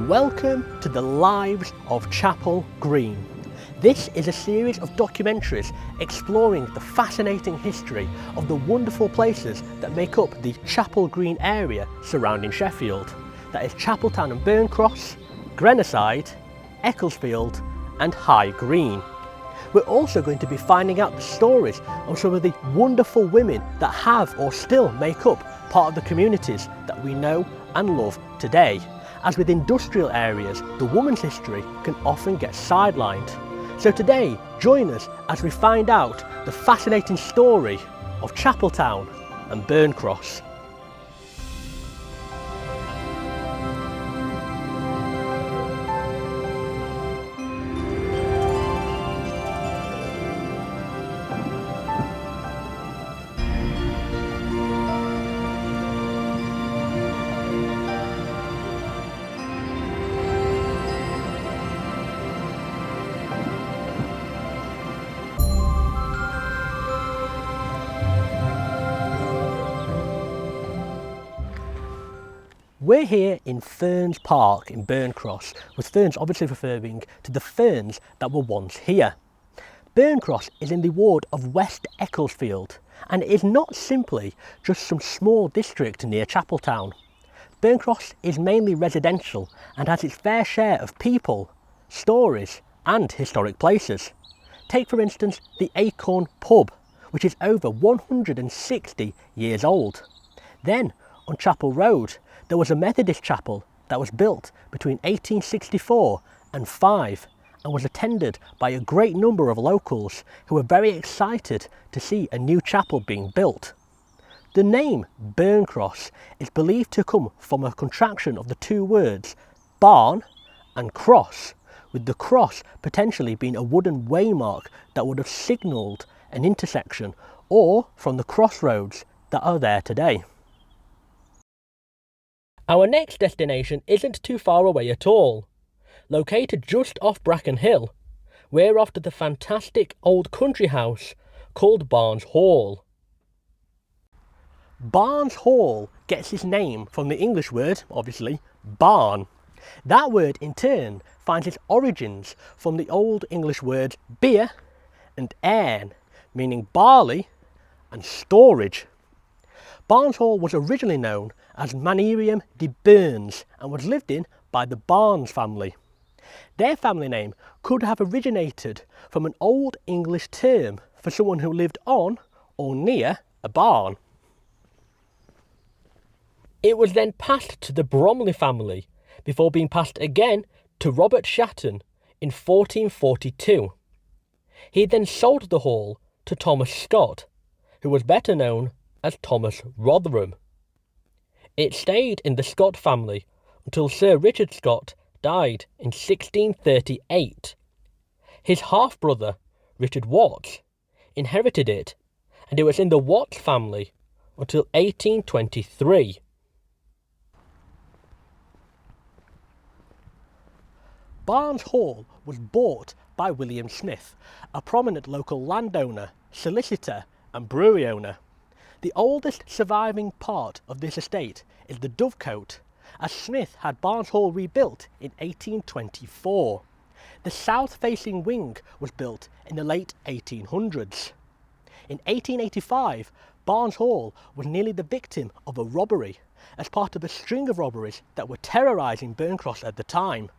Welcome to the Lives of Chapel Green. This is a series of documentaries exploring the fascinating history of the wonderful places that make up the Chapel Green area surrounding Sheffield. That is Chapeltown and Burncross, Grenoside, Ecclesfield and High Green. We're also going to be finding out the stories of some of the wonderful women that have or still make up part of the communities that we know and love today. As with industrial areas, the woman's history can often get sidelined. So today, join us as we find out the fascinating story of Chapeltown and Burncross. We're here in Ferns Park in Burncross, with Ferns obviously referring to the ferns that were once here. Burncross is in the ward of West Ecclesfield, and it is not simply just some small district near Chapeltown. Burncross is mainly residential and has its fair share of people, stories and historic places. Take for instance the Acorn Pub, which is over 160 years old. Then on Chapel Road there was a Methodist chapel that was built between 1864 and 5 and was attended by a great number of locals who were very excited to see a new chapel being built. The name Burncross is believed to come from a contraction of the two words barn and cross, with the cross potentially being a wooden waymark that would have signalled an intersection, or from the crossroads that are there today. Our next destination isn't too far away at all. Located just off Bracken Hill, we're off to the fantastic old country house called Barnes Hall. Barnes Hall gets its name from the English word, obviously, barn. That word in turn finds its origins from the Old English words beer and airn, meaning barley and storage. Barnes Hall was originally known as Manerium de Burns and was lived in by the Barnes family. Their family name could have originated from an Old English term for someone who lived on or near a barn. It was then passed to the Bromley family before being passed again to Robert Shatton in 1442. He then sold the hall to Thomas Scott, who was better known as Thomas Rotherham. It stayed in the Scott family until Sir Richard Scott died in 1638. His half-brother, Richard Watts, inherited it, and it was in the Watts family until 1823. Barnes Hall was bought by William Smith, a prominent local landowner, solicitor and brewery owner. The oldest surviving part of this estate is the Dovecote, as Smith had Barnes Hall rebuilt in 1824. The south-facing wing was built in the late 1800s. In 1885, Barnes Hall was nearly the victim of a robbery, as part of a string of robberies that were terrorising Burncross at the time.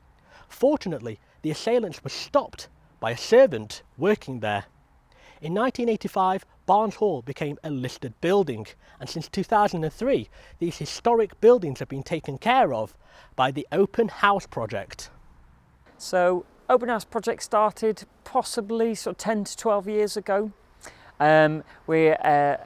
Fortunately, the assailants were stopped by a servant working there. In 1985, Barnes Hall became a listed building, and since 2003, these historic buildings have been taken care of by the Open House Project. So, Open House Project started possibly 10 to 12 years ago. We're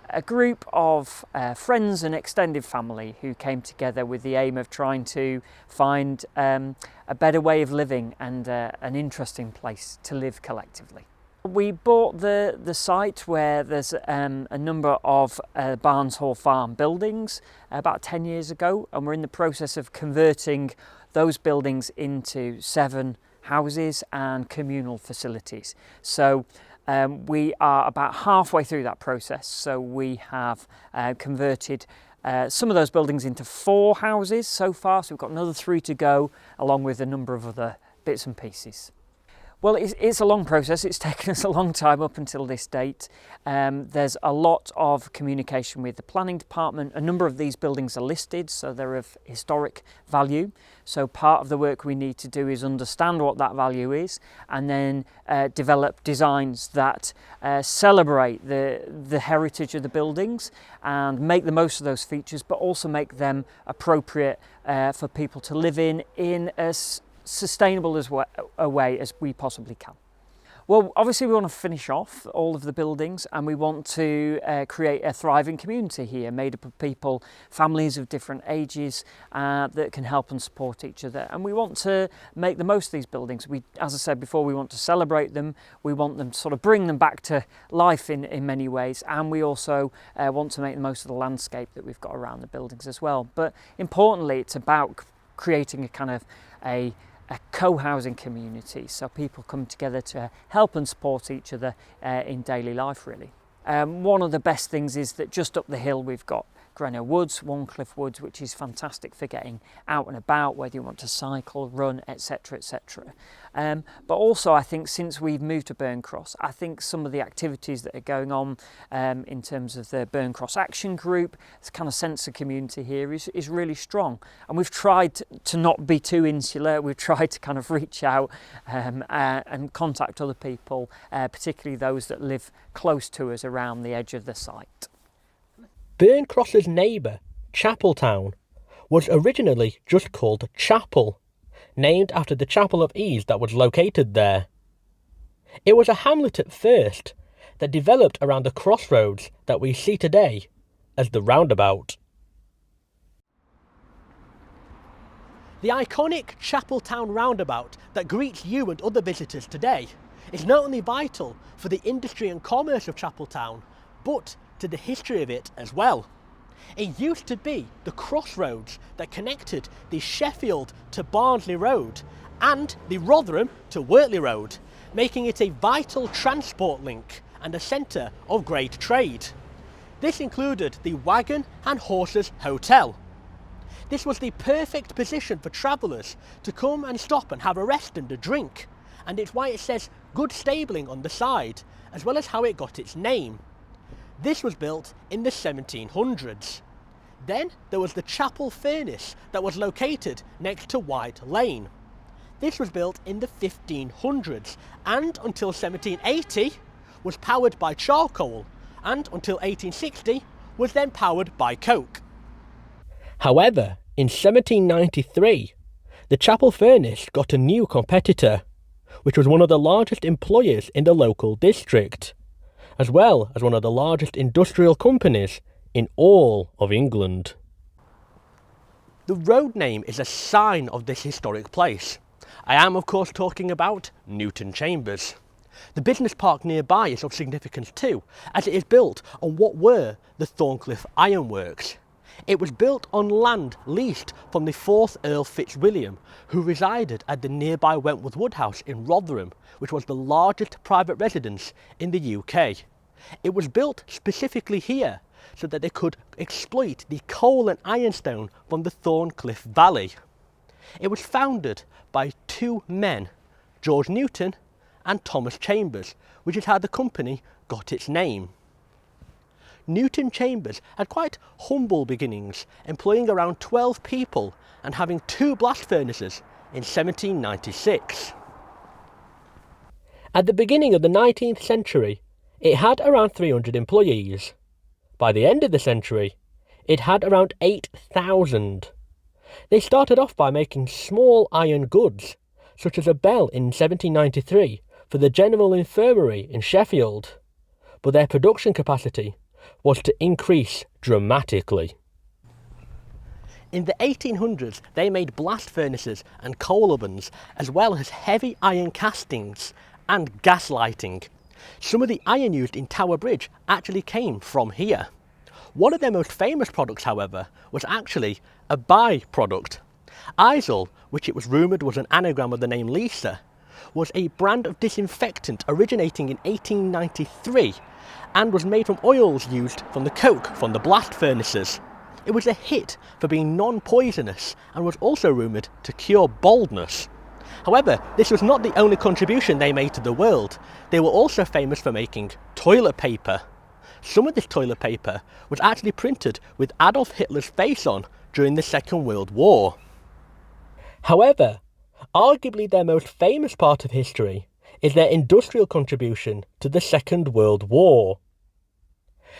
a group of friends and extended family who came together with the aim of trying to find a better way of living and an interesting place to live collectively. We bought the site where there's a number of Barnes Hall Farm buildings about 10 years ago, and we're in the process of converting those buildings into 7 houses and communal facilities. So we are about halfway through that process. So we have converted some of those buildings into 4 houses so far, so we've got another 3 to go, along with a number of other bits and pieces. Well, it's a long process. It's taken us a long time up until this date. There's a lot of communication with the planning department. A number of these buildings are listed, so they're of historic value. So part of the work we need to do is understand what that value is, and then develop designs that celebrate the heritage of the buildings and make the most of those features, but also make them appropriate for people to live in a sustainable a way as we possibly can. Well, obviously we want to finish off all of the buildings, and we want to create a thriving community here made up of people, families of different ages that can help and support each other. And we want to make the most of these buildings. As I said before, we want to celebrate them. We want them to sort of bring them back to life in many ways. And we also want to make the most of the landscape that we've got around the buildings as well. But importantly, it's about creating a kind of a co-housing community, so people come together to help and support each other in daily life, really. One of the best things is that just up the hill we've got Grenna Woods, Thorncliffe Woods, which is fantastic for getting out and about, whether you want to cycle, run, etc, etc. But also, I think since we've moved to Burncross, I think some of the activities that are going on in terms of the Burncross Action Group, this kind of sense of community here is really strong. And we've tried to not be too insular. We've tried to kind of reach out and contact other people, particularly those that live close to us around the edge of the site. Burncross's neighbour, Chapeltown, was originally just called Chapel, named after the Chapel of Ease that was located there. It was a hamlet at first that developed around the crossroads that we see today as the roundabout. The iconic Chapeltown roundabout that greets you and other visitors today is not only vital for the industry and commerce of Chapeltown, but to the history of it as well. It used to be the crossroads that connected the Sheffield to Barnsley Road and the Rotherham to Wortley Road, making it a vital transport link and a centre of great trade. This included the Wagon and Horses Hotel. This was the perfect position for travellers to come and stop and have a rest and a drink, and it's why it says good stabling on the side, as well as how it got its name. This was built in the 1700s. Then there was the Chapel Furnace that was located next to White Lane. This was built in the 1500s and until 1780 was powered by charcoal, and until 1860 was then powered by coke. However, in 1793, the Chapel Furnace got a new competitor, which was one of the largest employers in the local district, as well as one of the largest industrial companies in all of England. The road name is a sign of this historic place. I am of course talking about Newton Chambers. The business park nearby is of significance too, as it is built on what were the Thorncliffe Ironworks. It was built on land leased from the 4th Earl Fitzwilliam, who resided at the nearby Wentworth Woodhouse in Rotherham, which was the largest private residence in the UK. It was built specifically here so that they could exploit the coal and ironstone from the Thorncliffe Valley. It was founded by 2 men, George Newton and Thomas Chambers, which is how the company got its name. Newton Chambers had quite humble beginnings, employing around 12 people and having 2 blast furnaces in 1796. At the beginning of the 19th century, it had around 300 employees. By the end of the century, it had around 8,000. They started off by making small iron goods, such as a bell in 1793 for the General Infirmary in Sheffield, but their production capacity was to increase dramatically. In the 1800s, they made blast furnaces and coal ovens, as well as heavy iron castings and gas lighting. Some of the iron used in Tower Bridge actually came from here. One of their most famous products, however, was actually a by-product. Izal, which it was rumoured was an anagram of the name Lisa, was a brand of disinfectant originating in 1893 and was made from oils used from the coke from the blast furnaces. It was a hit for being non-poisonous and was also rumoured to cure baldness. However, this was not the only contribution they made to the world. They were also famous for making toilet paper. Some of this toilet paper was actually printed with Adolf Hitler's face on during the Second World War. However, arguably their most famous part of history is their industrial contribution to the Second World War.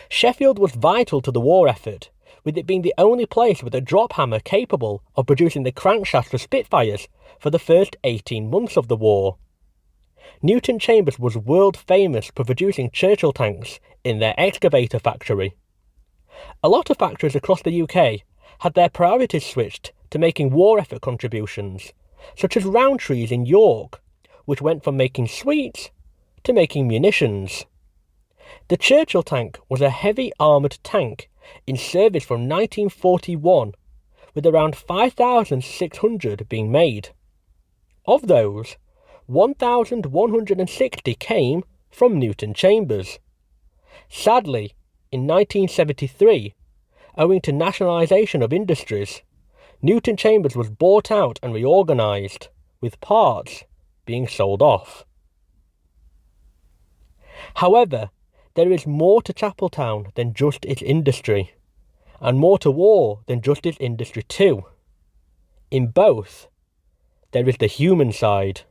Sheffield was vital to the war effort, with it being the only place with a drop hammer capable of producing the crankshafts for Spitfires for the first 18 months of the war. Newton Chambers was world famous for producing Churchill tanks in their excavator factory. A lot of factories across the UK had their priorities switched to making war effort contributions, such as Rowntree's in York, which went from making sweets to making munitions. The Churchill tank was a heavy armoured tank in service from 1941, with around 5,600 being made. Of those, 1,160 came from Newton Chambers. Sadly, in 1973, owing to nationalisation of industries, Newton Chambers was bought out and reorganised, with parts being sold off. However, there is more to Chapeltown than just its industry, and more to war than just its industry too. In both, there is the human side.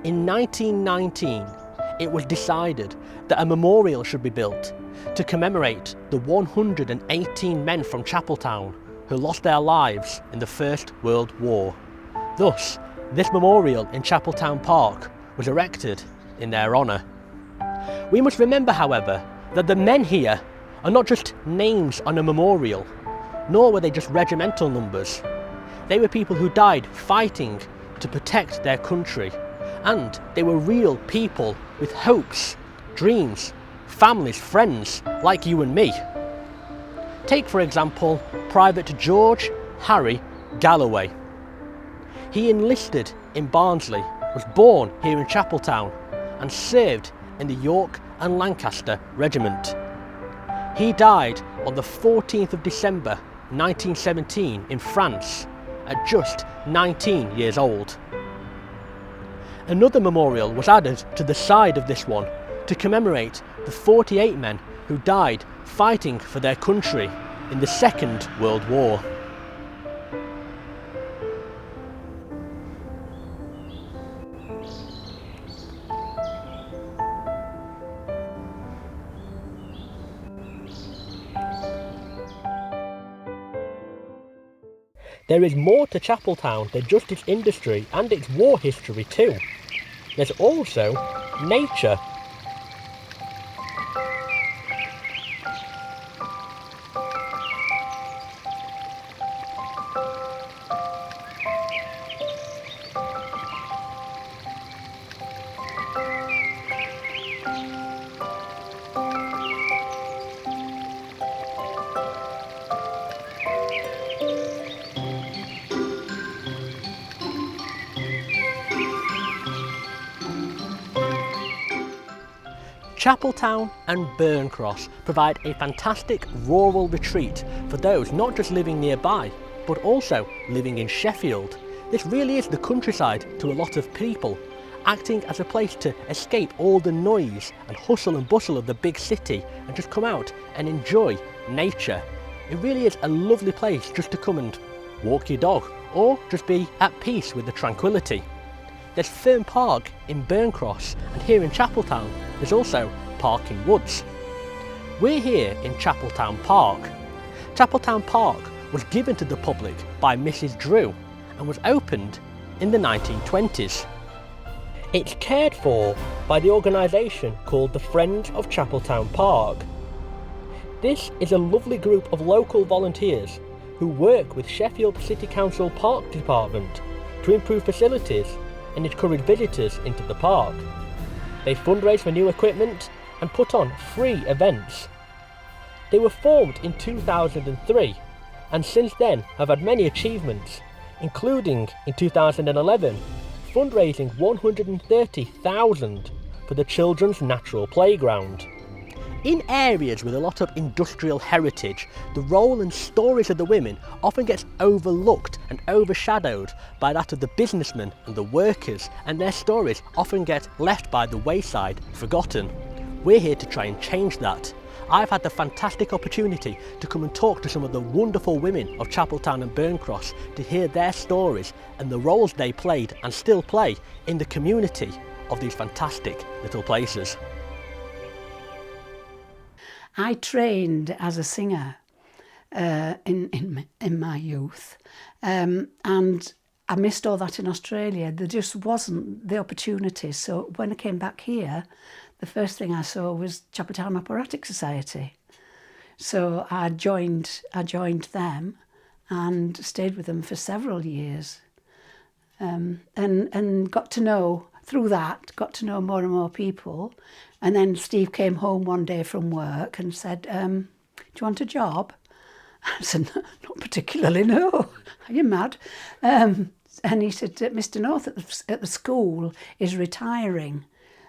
In 1919, it was decided that a memorial should be built to commemorate the 118 men from Chapeltown who lost their lives in the First World War. Thus, this memorial in Chapeltown Park was erected in their honour. We must remember, however, that the men here are not just names on a memorial, nor were they just regimental numbers. They were people who died fighting to protect their country, and they were real people with hopes, dreams, families, friends like you and me. Take, for example, Private George Harry Galloway. He enlisted in Barnsley, was born here in Chapeltown, and served in the York and Lancaster Regiment. He died on the 14th of December 1917 in France at just 19 years old. Another memorial was added to the side of this one to commemorate the 48 men who died fighting for their country in the Second World War. There is more to Chapeltown than just its industry and its war history too. There's also nature. Chapeltown and Burncross provide a fantastic rural retreat for those not just living nearby, but also living in Sheffield. This really is the countryside to a lot of people, acting as a place to escape all the noise and hustle and bustle of the big city and just come out and enjoy nature. It really is a lovely place just to come and walk your dog, or just be at peace with the tranquility. there's Fern Park in Burncross, and here in Chapeltown there's also Park in Woods. We're here in Chapeltown Park. Chapeltown Park was given to the public by Mrs. Drew and was opened in the 1920s. It's cared for by the organisation called the Friends of Chapeltown Park. This is a lovely group of local volunteers who work with Sheffield City Council Park Department to improve facilities and encourage visitors into the park. They fundraise for new equipment and put on free events. They were formed in 2003 and since then have had many achievements, including in 2011 fundraising $130,000 for the Children's Natural Playground. In areas with a lot of industrial heritage, the role and stories of the women often gets overlooked and overshadowed by that of the businessmen and the workers, and their stories often get left by the wayside, forgotten. We're here to try and change that. I've had the fantastic opportunity to come and talk to some of the wonderful women of Chapeltown and Burncross to hear their stories and the roles they played and still play in the community of these fantastic little places. I trained as a singer in my youth, and I missed all that in Australia. There just wasn't the opportunity. So when I came back here, the first thing I saw was Chapeltown Operatic Society. So I joined them and stayed with them for several years, and got to know more and more people. And then Steve came home one day from work and said, do you want a job? I said, not particularly, no. Are you mad? And he said, Mr. North at the school is retiring,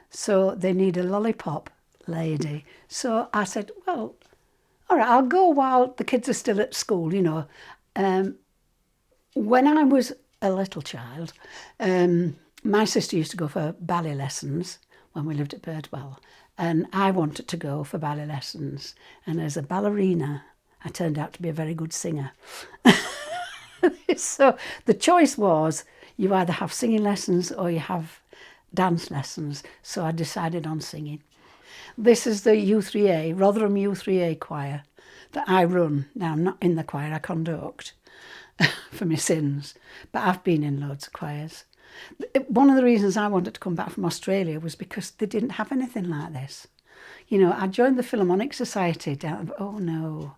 so they need a lollipop lady. So I said, well, all right, I'll go while the kids are still at school, you know. When I was a little child, my sister used to go for ballet lessons when we lived at Birdwell, and I wanted to go for ballet lessons. And as a ballerina, I turned out to be a very good singer. So the choice was, you either have singing lessons or you have dance lessons. So I decided on singing. This is the U3A, Rotherham U3A choir that I run. Now, I'm not in the choir, I conduct for my sins, but I've been in loads of choirs. One of the reasons I wanted to come back from Australia was because they didn't have anything like this. You know, I joined the Philharmonic Society down, oh no.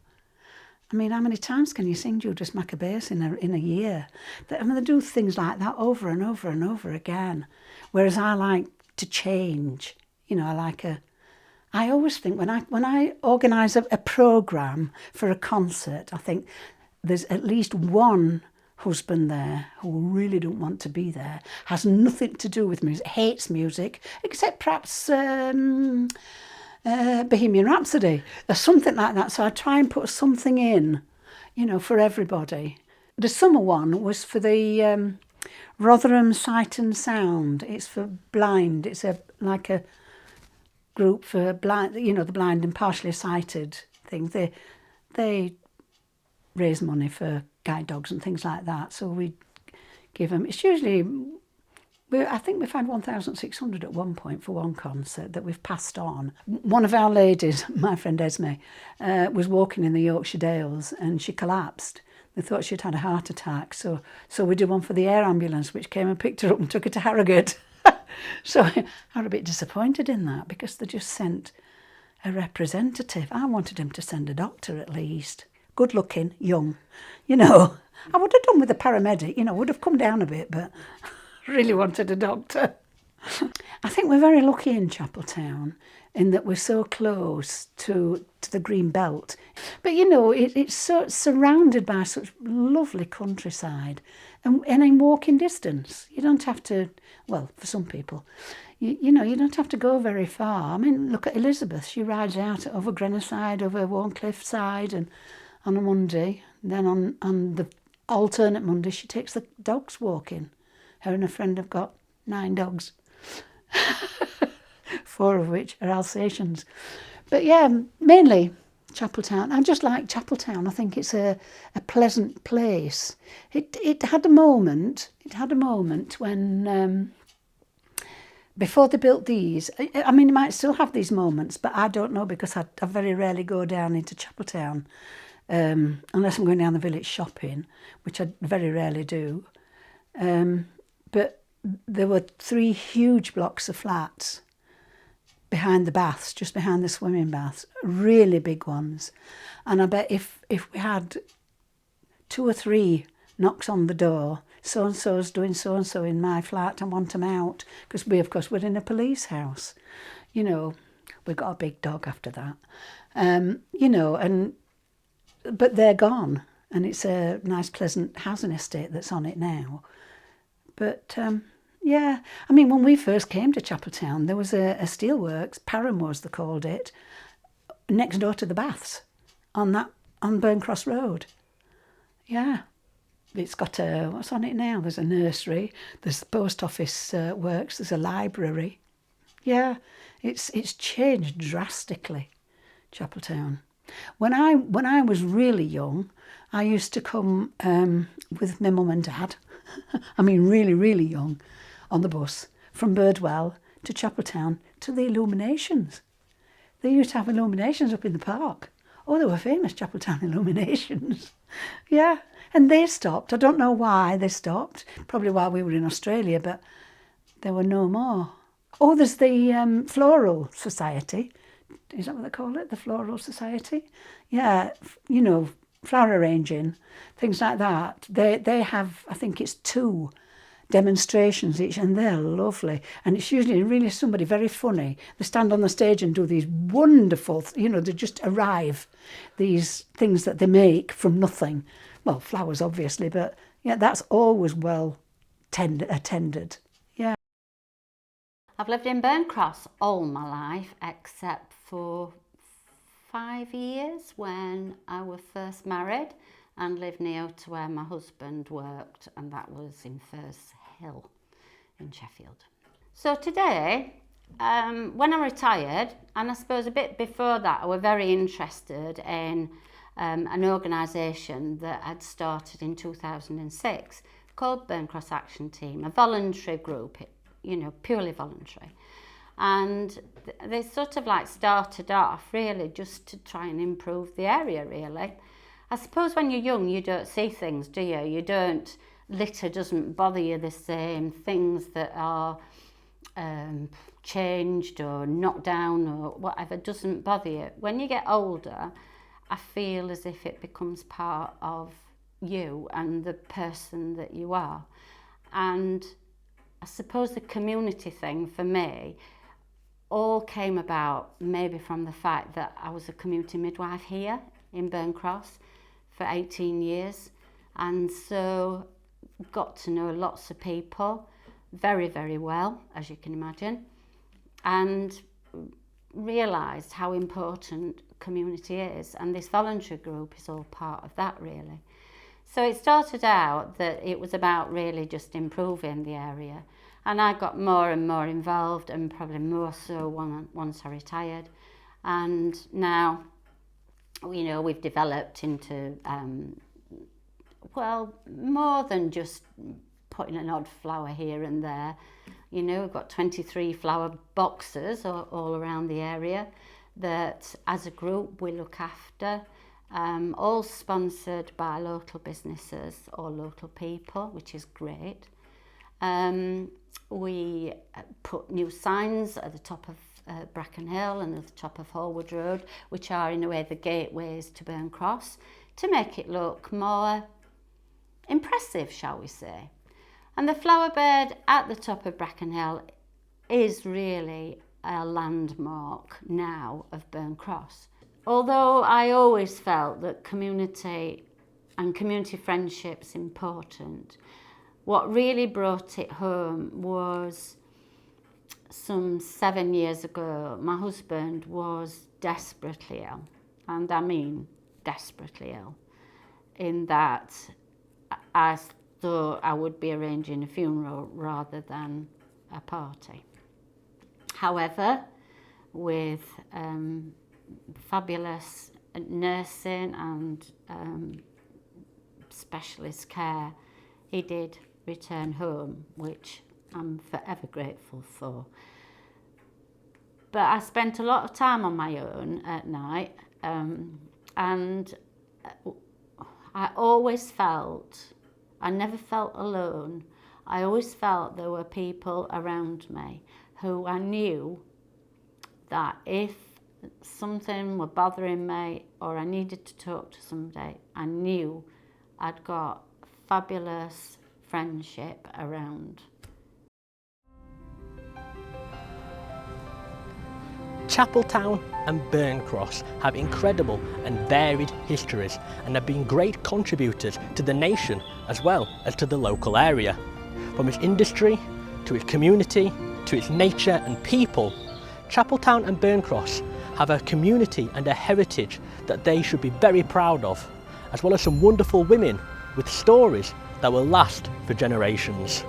I mean, how many times can you sing Judas Maccabeus in a year? I mean, they do things like that over and over and over again. Whereas I like to change. You know, I always think when I organise a programme for a concert, I think there's at least one husband there who really don't want to be there, has nothing to do with music, hates music, except perhaps Bohemian Rhapsody or something like that. So I try and put something in, you know, for everybody. The summer one was for the Rotherham Sight and Sound. It's for blind. It's like a group for blind, you know, the blind and partially sighted things. They raise money for guide dogs and things like that. So we give them. It's usually, I think we've had 1,600 at one point for one concert that we've passed on. One of our ladies, my friend Esme, was walking in the Yorkshire Dales and she collapsed. They thought she'd had a heart attack. So we did one for the air ambulance, which came and picked her up and took her to Harrogate. So I was a bit disappointed in that because they just sent a representative. I wanted him to send a doctor at least. Good looking, young, you know. I would have done with a paramedic, you know, would have come down a bit, but really wanted a doctor. I think we're very lucky in Chapeltown in that we're so close to the green belt. But, you know, it's so surrounded by such lovely countryside and in walking distance. You don't have to, well, for some people, you know, you don't have to go very far. I mean, look at Elizabeth. She rides out over Grenna side, over Thorncliffe side, and on a Monday. Then on the alternate Monday, she takes the dogs walking. Her and a friend have got 9 dogs, 4 of which are Alsatians. But yeah, mainly Chapeltown. I just like Chapeltown. I think it's a pleasant place. It had a moment when before they built these, I mean, you might still have these moments, but I don't know because I very rarely go down into Chapeltown unless I'm going down the village shopping, which I very rarely do. But there were 3 huge blocks of flats behind the baths, just behind the swimming baths, really big ones. And I bet if we had 2 or 3 knocks on the door, so-and-so's doing so-and-so in my flat, I want them out, because we, of course, we're in a police house. You know, we've got a big dog after that. You know, but they're gone, and it's a nice, pleasant housing estate that's on it now. But, yeah, I mean, when we first came to Chapeltown, there was a steelworks, Paramore's they called it, next door to the baths on Burncross Road. Yeah. It's got what's on it now? There's a nursery, there's the post office works, there's a library. Yeah, it's changed drastically, Chapeltown. When I was really young, I used to come with my mum and dad, I mean really, really young, on the bus from Birdwell to Chapeltown to the illuminations. They used to have illuminations up in the park. Oh, they were famous, Chapeltown illuminations. Yeah, and they stopped. I don't know why they stopped. Probably while we were in Australia, but there were no more. Oh, there's the Floral Society. Is that what they call it? The Floral Society? Yeah, you know, flower arranging, things like that. They have, I think it's 2 demonstrations each, and they're lovely. And it's usually really somebody very funny. They stand on the stage and do these wonderful, you know, they just arrive, these things that they make from nothing. Well, flowers obviously, but yeah, that's always well attended. Yeah. I've lived in Burncross all my life except for 5 years when I was first married and lived near to where my husband worked, and that was in First Hill in Sheffield. So today, when I retired, and I suppose a bit before that, I was very interested in an organisation that had started in 2006 called Burncross Action Team, a voluntary group, you know, purely voluntary. And they sort of like started off really just to try and improve the area, really. I suppose when you're young, you don't see things, do you? You don't, litter doesn't bother you the same, things that are changed or knocked down or whatever doesn't bother you. When you get older, I feel as if it becomes part of you and the person that you are. And I suppose the community thing for me all came about maybe from the fact that I was a community midwife here in Burncross for 18 years, and so got to know lots of people very, very well, as you can imagine, and realised how important community is, and this voluntary group is all part of that, really. So it started out that it was about really just improving the area, and I got more and more involved, and probably more so once I retired. And now, you know, we've developed into well, more than just putting an odd flower here and there. You know, we've got 23 flower boxes all around the area that as a group we look after, all sponsored by local businesses or local people, which is great. We put new signs at the top of Bracken Hill and at the top of Hallwood Road, which are in a way the gateways to Burncross, to make it look more impressive, shall we say. And the flower bed at the top of Bracken Hill is really a landmark now of Burncross. Although I always felt that community and community friendship's important, what really brought it home was some 7 years ago, my husband was desperately ill, and I mean desperately ill, in that I thought I would be arranging a funeral rather than a party. However, with fabulous nursing and specialist care, he did return home, which I'm forever grateful for. But I spent a lot of time on my own at night, and I always felt, I never felt alone. I always felt there were people around me who I knew that if something were bothering me or I needed to talk to somebody, I knew I'd got fabulous friendship around. Chapeltown and Burncross have incredible and varied histories and have been great contributors to the nation as well as to the local area. From its industry, to its community, to its nature and people, Chapeltown and Burncross have a community and a heritage that they should be very proud of, as well as some wonderful women with stories that will last for generations.